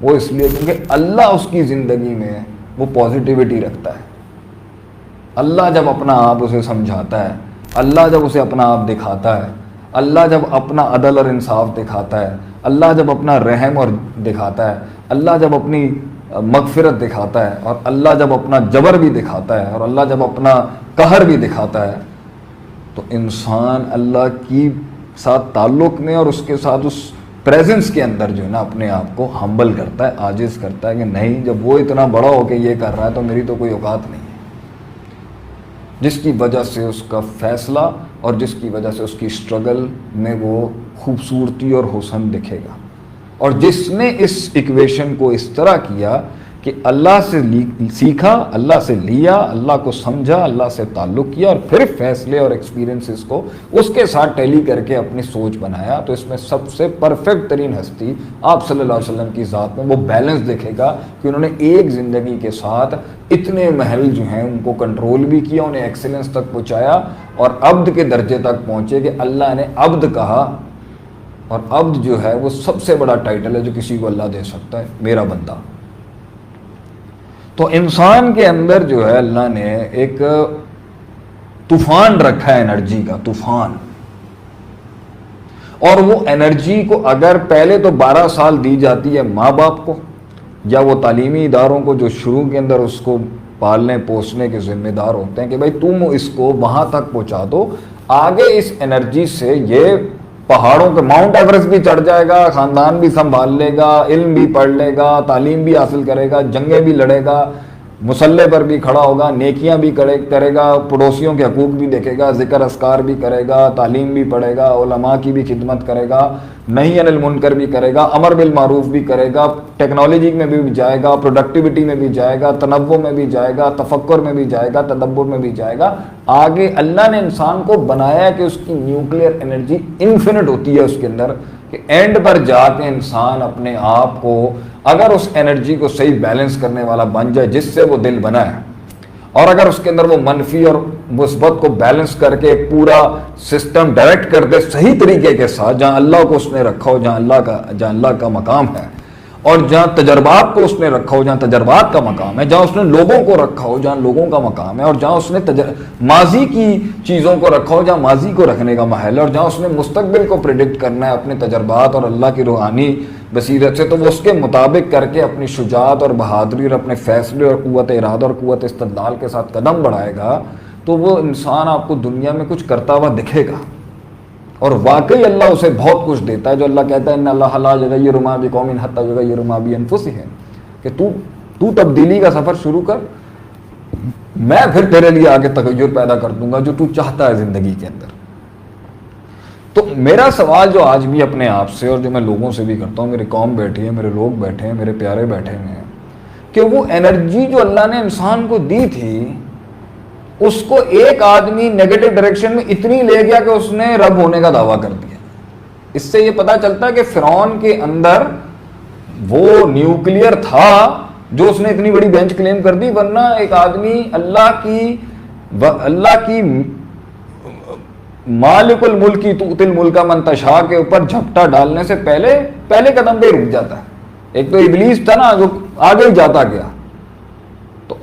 وہ اس لیے کیونکہ اللہ اس کی زندگی میں وہ پازیٹیوٹی رکھتا ہے. اللہ جب اپنا آپ اسے سمجھاتا ہے, اللہ جب اسے اپنا آپ دکھاتا ہے, اللہ جب اپنا عدل اور انصاف دکھاتا ہے, اللہ جب اپنا رحم اور دکھاتا ہے, اللہ جب اپنی مغفرت دکھاتا ہے, اور اللہ جب اپنا جبر بھی دکھاتا ہے, اور اللہ جب اپنا قہر بھی دکھاتا ہے, تو انسان اللہ کی ساتھ تعلق میں اور اس کے ساتھ اس پریزنس کے اندر جو ہے نا اپنے آپ کو ہمبل کرتا ہے, عاجز کرتا ہے کہ نہیں, جب وہ اتنا بڑا ہو کے یہ کر رہا ہے تو میری تو کوئی اوقات نہیں ہے. جس کی وجہ سے اس کا فیصلہ اور جس کی وجہ سے اس کی اسٹرگل میں وہ خوبصورتی اور حسن دکھے گا. اور جس نے اس ایکویشن کو اس طرح کیا کہ اللہ سے سیکھا, اللہ سے لیا, اللہ کو سمجھا, اللہ سے تعلق کیا, اور پھر فیصلے اور ایکسپیرینسز کو اس کے ساتھ ٹیلی کر کے اپنی سوچ بنایا, تو اس میں سب سے پرفیکٹ ترین ہستی آپ صلی اللہ علیہ وسلم کی ذات میں وہ بیلنس دکھے گا کہ انہوں نے ایک زندگی کے ساتھ اتنے محل جو ہیں ان کو کنٹرول بھی کیا, انہیں ایکسلنس تک پہنچایا, اور عبد کے درجے تک پہنچے کہ اللہ نے عبد کہا, اور عبد جو ہے وہ سب سے بڑا ٹائٹل ہے جو کسی کو اللہ دے سکتا ہے, میرا بندہ. تو انسان کے اندر جو ہے اللہ نے ایک طوفان رکھا ہے, انرجی کا طوفان, اور وہ انرجی کو اگر پہلے تو 12 سال دی جاتی ہے ماں باپ کو یا وہ تعلیمی اداروں کو جو شروع کے اندر اس کو پالنے پوسنے کے ذمہ دار ہوتے ہیں کہ بھائی تم اس کو وہاں تک پہنچا دو, آگے اس انرجی سے یہ پہاڑوں کے ماؤنٹ ایوریسٹ بھی چڑھ جائے گا, خاندان بھی سنبھال لے گا, علم بھی پڑھ لے گا, تعلیم بھی حاصل کرے گا, جنگیں بھی لڑے گا, مسلح پر بھی کھڑا ہوگا, نیکیاں بھی کرے گا, پڑوسیوں کے حقوق بھی دیکھے گا, ذکر اذکار بھی کرے گا, تعلیم بھی پڑھے گا, علماء کی بھی خدمت کرے گا, نہی عن المنکر بھی کرے گا, امر بالمعروف بھی کرے گا, ٹیکنالوجی میں بھی جائے گا, پروڈکٹیوٹی میں بھی جائے گا, تنوع میں بھی جائے گا, تفکر میں بھی جائے گا, تدبر میں بھی جائے گا. آگے اللہ نے انسان کو بنایا کہ اس کی نیوکلیئر انرجی انفینٹ ہوتی ہے اس کے اندر, کہ اینڈ پر جا کے انسان اپنے آپ کو اگر اس انرجی کو صحیح بیلنس کرنے والا بن جائے جس سے وہ دل بنا ہے, اور اگر اس کے اندر وہ منفی اور مثبت کو بیلنس کر کے ایک پورا سسٹم ڈائریکٹ کر دے صحیح طریقے کے ساتھ, جہاں اللہ کو اس نے رکھا ہو, جہاں اللہ کا مقام ہے, اور جہاں تجربات کو اس نے رکھا ہو, جہاں تجربات کا مقام ہے, جہاں اس نے لوگوں کو رکھا ہو, جہاں لوگوں کا مقام ہے, اور جہاں اس نے ماضی کی چیزوں کو رکھا ہو, جہاں ماضی کو رکھنے کا محل ہے, اور جہاں اس نے مستقبل کو پریڈکٹ کرنا ہے اپنے تجربات اور اللہ کی روحانی بصیرت سے, تو وہ اس کے مطابق کر کے اپنی شجاعت اور بہادری اور اپنے فیصلے اور قوت ارادہ اور قوت استدلال کے ساتھ قدم بڑھائے گا, تو وہ انسان آپ کو دنیا میں کچھ کرتا ہوا دکھے گا. اور واقعی اللہ اسے بہت کچھ دیتا ہے, جو اللہ کہتا ہے ان اللہ لا یغیر ما بقوم حتی یغیروا ما بانفسہم, کہ تو تبدیلی کا سفر شروع کر, میں پھر تیرے لیے آگے تغیر پیدا کر دوں گا جو تو چاہتا ہے زندگی کے اندر. تو میرا سوال جو آج بھی اپنے آپ سے اور جو میں لوگوں سے بھی کرتا ہوں, میری قوم بیٹھی ہے, میرے لوگ بیٹھے ہیں, میرے پیارے بیٹھے ہوئے ہیں, کہ وہ انرجی جو اللہ نے انسان کو دی تھی اس کو ایک آدمی نیگیٹو ڈائریکشن میں اتنی لے گیا کہ اس نے رب ہونے کا دعویٰ کر دیا. اس سے یہ پتا چلتا ہے کہ فرعون کے اندر وہ نیوکلیئر تھا جو اس نے اتنی بڑی بینچ کلیم کر دی, ورنہ ایک آدمی اللہ کی مالک الملک کی تؤتی الملک من تشاء کے اوپر جھپٹا ڈالنے سے پہلے قدم پہ رک جاتا ہے. ایک تو ابلیس تھا نا جو آگے ہی جاتا گیا, تو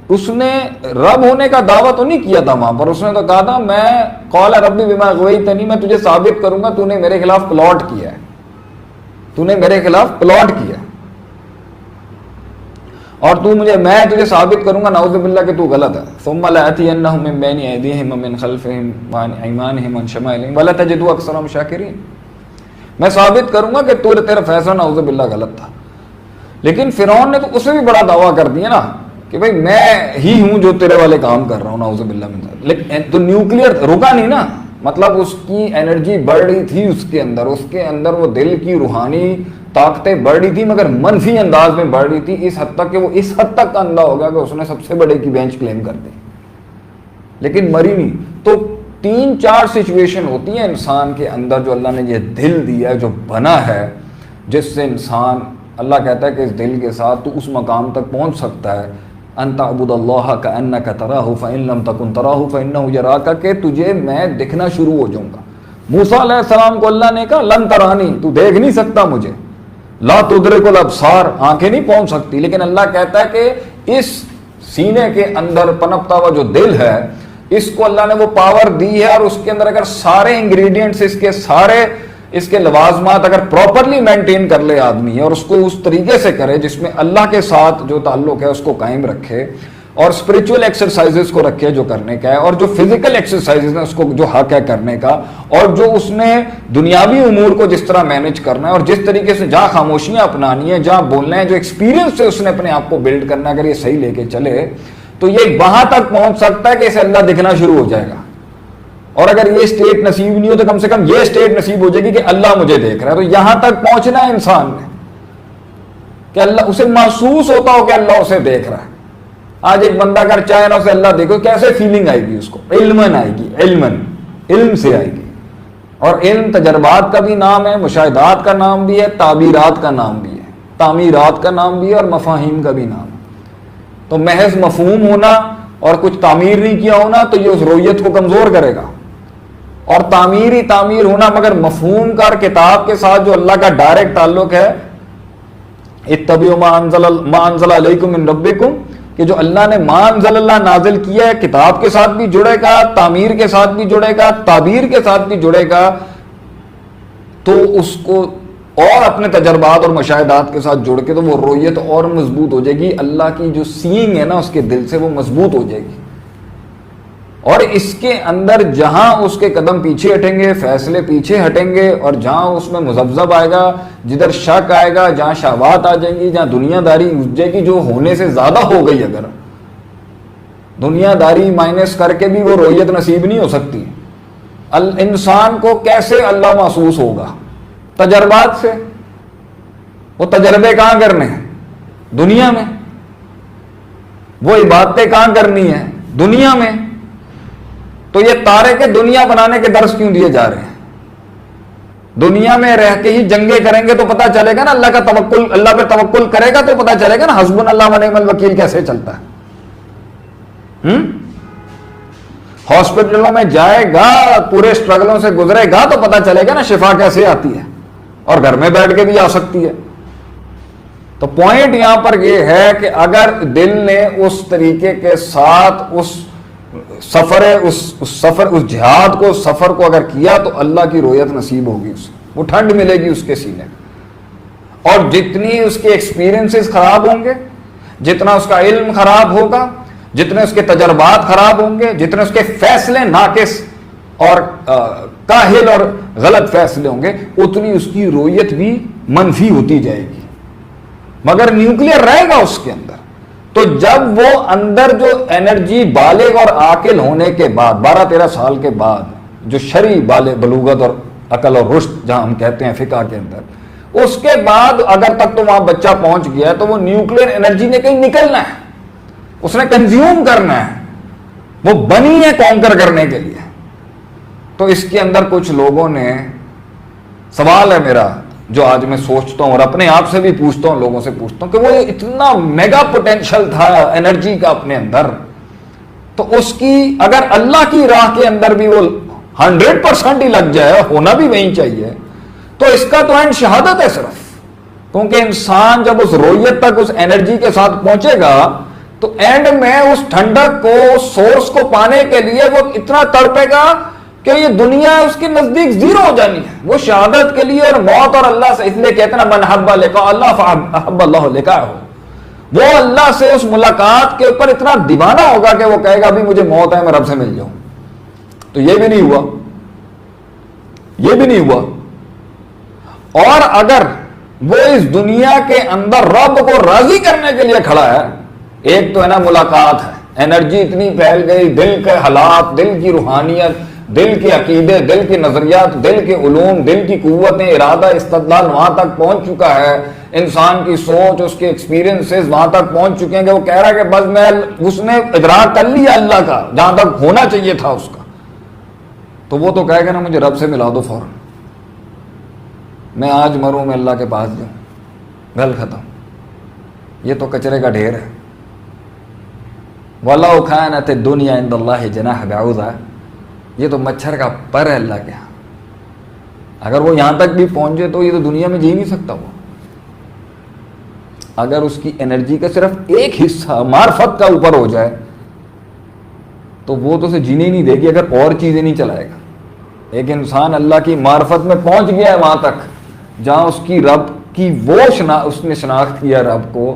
اس نے رب ہونے کا دعویٰ تو نہیں کیا تھا وہاں پر, اس نے تو کہا تھا میں قال ربی بما اغویتنی, میں تجھے ثابت کروں گا تو نے میرے خلاف پلاٹ کیا ہے, تو نے میرے خلاف پلاٹ کیا اور میں تجھے ثابت کروں گا نعوذ باللہ کہ تو غلط ہے. ثم لآتینہم من بین ایدیہم ومن خلفہم وعن ایمانہم وعن شمائلہم ولتجدوا اکثرہم شاکرین, میں ثابت کروں گا کہ تیرا فیصلہ نعوذ باللہ غلط تھا. لیکن فرعون نے تو اسے بھی بڑا دعویٰ کر دیا نا کہ بھائی میں ہی ہوں جو تیرے والے کام کر رہا ہوں, نعوذ باللہ من ذلک. لیکن تو نیوکلیئر رکا نہیں نا, مطلب اس کی انرجی بڑھ رہی تھی, اس کے اندر وہ دل کی روحانی طاقتیں بڑھ رہی تھی, مگر منفی انداز میں بڑھ رہی تھی, اس حد تک کہ وہ اس حد تک اندھا ہو گیا کہ اس نے سب سے بڑے کی بینچ کلیم کر دی, لیکن مری نہیں. تو 3-4 سچویشن ہوتی ہیں انسان کے اندر جو اللہ نے یہ دل دیا ہے, جو بنا ہے, جس سے انسان, اللہ کہتا ہے کہ اس دل کے ساتھ تو اس مقام تک پہنچ سکتا ہے, ان تعبد اللہ کانک تراہ فان لم تکن تراہ فانہ یراک, کہ تجھے میں دکھنا شروع ہو جاؤں گا. موسیٰ علیہ السلام کو اللہ نے کہا لن ترانی, تو دیکھ نہیں سکتا مجھے, لا تدرک الابصار، آنکھیں نہیں پہنچ سکتی، لیکن اللہ کہتا ہے کہ اس سینے کے اندر پنپتا ہوا جو دل ہے اس کو اللہ نے وہ پاور دی ہے، اور اس کے اندر اگر سارے انگریڈینٹس اس کے لوازمات اگر پراپرلی مینٹین کر لے آدمی اور اس کو اس طریقے سے کرے جس میں اللہ کے ساتھ جو تعلق ہے اس کو قائم رکھے، اور اسپرچول ایکسرسائزز کو رکھے جو کرنے کا ہے، اور جو فزیکل ایکسرسائزز ہیں اس کو جو حق ہے کرنے کا، اور جو اس نے دنیاوی امور کو جس طرح مینج کرنا ہے اور جس طریقے سے جہاں خاموشیاں اپنانی ہیں، جہاں بولنا ہے، جو ایکسپیرینس سے اس نے اپنے آپ کو بلڈ کرنا ہے، اگر یہ صحیح لے کے چلے تو یہ وہاں تک پہنچ سکتا ہے کہ اسے اللہ دکھنا شروع ہو جائے گا۔ اور اگر یہ اسٹیٹ نصیب نہیں ہو تو کم سے کم یہ اسٹیٹ نصیب ہو جائے گی کہ اللہ مجھے دیکھ رہا ہے۔ تو یہاں تک پہنچنا ہے انسان نے کہ اللہ اسے محسوس ہوتا ہو کہ اللہ اسے دیکھ رہا ہے۔ آج ایک بندہ اگر چاہے نا اسے اللہ دیکھو، کیسے فیلنگ آئے گی اس کو؟ علمن آئے گی، علم سے آئے گی۔ اور علم تجربات کا بھی نام ہے، مشاہدات کا نام بھی ہے، تعبیرات کا نام بھی ہے، تعمیرات کا نام بھی ہے، اور مفاہیم کا بھی نام ہے۔ تو محض مفہوم ہونا اور کچھ تعمیر نہیں کیا ہونا تو یہ اس رویت کو کمزور کرے گا، اور تعمیر ہی تعمیر ہونا مگر مفہوم کا اور کتاب کے ساتھ جو اللہ کا ڈائریکٹ تعلق ہے، اتبعوا ما انزل علیکم من ربکم، کہ جو اللہ نے ما انزل اللہ نازل کیا ہے کتاب کے ساتھ بھی جڑے گا، تعمیر کے ساتھ بھی جڑے گا، تعبیر کے ساتھ بھی جڑے گا، تو اس کو اور اپنے تجربات اور مشاہدات کے ساتھ جوڑ کے تو وہ رویت اور مضبوط ہو جائے گی، اللہ کی جو سینگ ہے نا اس کے دل سے وہ مضبوط ہو جائے گی۔ اور اس کے اندر جہاں اس کے قدم پیچھے ہٹیں گے، فیصلے پیچھے ہٹیں گے، اور جہاں اس میں مذبذب آئے گا، جدھر شک آئے گا، جہاں شہوات آ جائیں گی، جہاں دنیا داری جائے گی جو ہونے سے زیادہ ہو گئی، اگر دنیا داری مائنس کر کے بھی وہ رویت نصیب نہیں ہو سکتی۔ انسان کو کیسے اللہ محسوس ہوگا؟ تجربات سے۔ وہ تجربے کہاں کرنے ہیں؟ دنیا میں۔ وہ عبادتیں کہاں کرنی ہیں؟ دنیا میں۔ تو یہ تارے کے دنیا بنانے کے درس کیوں دیے جا رہے ہیں؟ دنیا میں رہ کے ہی جنگیں کریں گے تو پتہ چلے گا نا، اللہ کا توکل، اللہ پہ توکل کرے گا تو پتہ چلے گا نا حسبنا اللہ و نعم الوکیل کیسے چلتا ہے۔ ہاسپٹلوں میں جائے گا، پورے سٹرگلوں سے گزرے گا تو پتہ چلے گا نا شفا کیسے آتی ہے، اور گھر میں بیٹھ کے بھی آ سکتی ہے۔ تو پوائنٹ یہاں پر یہ ہے کہ اگر دل نے اس طریقے کے ساتھ اس جہاد کو، سفر کو اگر کیا تو اللہ کی رویت نصیب ہوگی، اسے وہ ٹھنڈ ملے گی اس کے سینے میں۔ اور جتنی اس کے ایکسپیرینسز خراب ہوں گے، جتنا اس کا علم خراب ہوگا، جتنے اس کے تجربات خراب ہوں گے، جتنے اس کے فیصلے ناقص اور کاہل اور غلط فیصلے ہوں گے، اتنی اس کی رویت بھی منفی ہوتی جائے گی، مگر نیوکلیئر رہے گا اس کے اندر۔ تو جب وہ اندر جو انرجی بالغ اور عاقل ہونے کے بعد 12-13 سال کے بعد جو شرعی بلوغت اور عقل اور رشد جہاں ہم کہتے ہیں فقہ کے اندر، اس کے بعد اگر تک تو وہاں بچہ پہنچ گیا ہے تو وہ نیوکلیئر انرجی نے کہیں نکلنا ہے، اس نے کنزیوم کرنا ہے، وہ بنی ہے کانکر کرنے کے لیے۔ تو اس کے اندر کچھ لوگوں نے، سوال ہے میرا جو آج میں سوچتا ہوں اور اپنے آپ سے بھی پوچھتا ہوں، لوگوں سے پوچھتا ہوں کہ وہ اتنا میگا پوٹینشل تھا انرجی کا اپنے اندر، تو اس کی اگر اللہ کی راہ کے اندر بھی وہ 100% ہی لگ جائے، ہونا بھی وہیں چاہیے، تو اس کا تو اینڈ شہادت ہے صرف۔ کیونکہ انسان جب اس رویت تک اس انرجی کے ساتھ پہنچے گا تو اینڈ میں اس ٹھنڈک کو، سورس کو پانے کے لیے وہ اتنا تڑپے گا کہ یہ دنیا اس کے نزدیک زیرو ہو جانی ہے، وہ شہادت کے لیے اور موت اور اللہ سے۔ اس لیے کہتے ہیں من حب لقاء اللہ فحب اللہ لقاءہ، وہ اللہ سے اس ملاقات کے اوپر اتنا دیوانہ ہوگا کہ وہ کہے گا ابھی مجھے موت ہے میں رب سے مل جاؤں۔ تو یہ بھی نہیں ہوا، یہ بھی نہیں ہوا۔ اور اگر وہ اس دنیا کے اندر رب کو راضی کرنے کے لیے کھڑا ہے، ایک تو ہے نا ملاقات ہے، انرجی اتنی پھیل گئی، دل کے حالات، دل کی روحانیت، دل کے عقیدے، دل کے نظریات، دل کے علوم، دل کی قوتیں، ارادہ، استدلال وہاں تک پہنچ چکا ہے، انسان کی سوچ، اس کے ایکسپیرینسز وہاں تک پہنچ چکے ہیں کہ وہ کہہ رہا ہے کہ بس میں، اس نے ادراک کر لیا اللہ کا جہاں تک ہونا چاہیے تھا اس کا، تو وہ تو کہے گا نا مجھے رب سے ملا دو فوراً، میں آج مروں میں اللہ کے پاس جاؤں، گل ختم۔ یہ تو کچرے کا ڈھیر ہے۔ وَلَوْ كَانَتِ الدُّنْيَا عِنْدَ اللَّهِ جَنَاحَ بَعُوضَةٍ، یہ تو مچھر کا پر ہے اللہ کے ہاں۔ اگر وہ یہاں تک بھی پہنچے تو یہ تو دنیا میں جی نہیں سکتا وہ۔ اگر اس کی انرجی کا صرف ایک حصہ معرفت کا اوپر ہو جائے تو وہ تو اسے جینے ہی نہیں دے گی اگر اور چیزیں نہیں چلائے گا. ایک انسان اللہ کی معرفت میں پہنچ گیا ہے وہاں تک جہاں اس کی رب کی وہ اس نے شناخت کیا رب کو,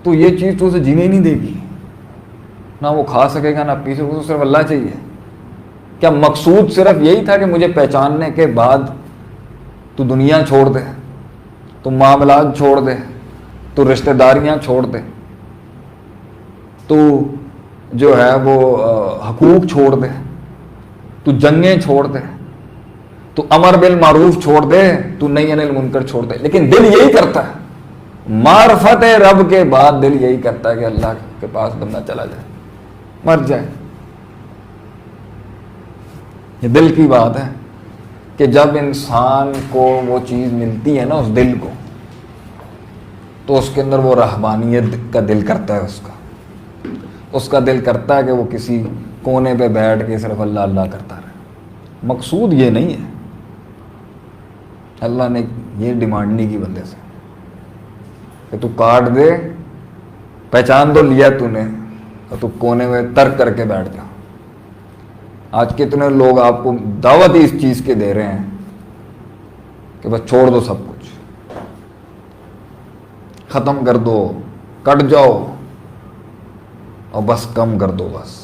تو یہ چیز تو اسے جینے ہی نہیں دے گی, نہ وہ کھا سکے گا نہ پی سکے گا, تو صرف اللہ چاہیے. کیا مقصود صرف یہی تھا کہ مجھے پہچاننے کے بعد تو دنیا چھوڑ دے, تو معاملات چھوڑ دے, تو رشتہ داریاں چھوڑ دے, تو جو ہے وہ حقوق چھوڑ دے, تو جنگیں چھوڑ دے, تو امر بالمعروف چھوڑ دے, تو نہی عن المنکر چھوڑ دے. لیکن دل یہی کرتا ہے, معرفت رب کے بعد دل یہی کرتا ہے کہ اللہ کے پاس بندہ چلا جائے, مر جائے. یہ دل کی بات ہے کہ جب انسان کو وہ چیز ملتی ہے نا اس دل کو, تو اس کے اندر وہ رہبانیت کا دل کرتا ہے, اس کا دل کرتا ہے کہ وہ کسی کونے پہ بیٹھ کے صرف اللہ اللہ کرتا رہے. مقصود یہ نہیں ہے, اللہ نے یہ ڈیمانڈ نہیں کی بندے سے کہ تو کاٹ دے, پہچان تو لیا تو نے, اور تو کونے میں ترک کر کے بیٹھ جا. آج کتنے لوگ آپ کو دعوت ہی اس چیز کے دے رہے ہیں کہ بس چھوڑ دو سب کچھ, ختم کر دو, کٹ جاؤ, اور بس کم کر دو بس.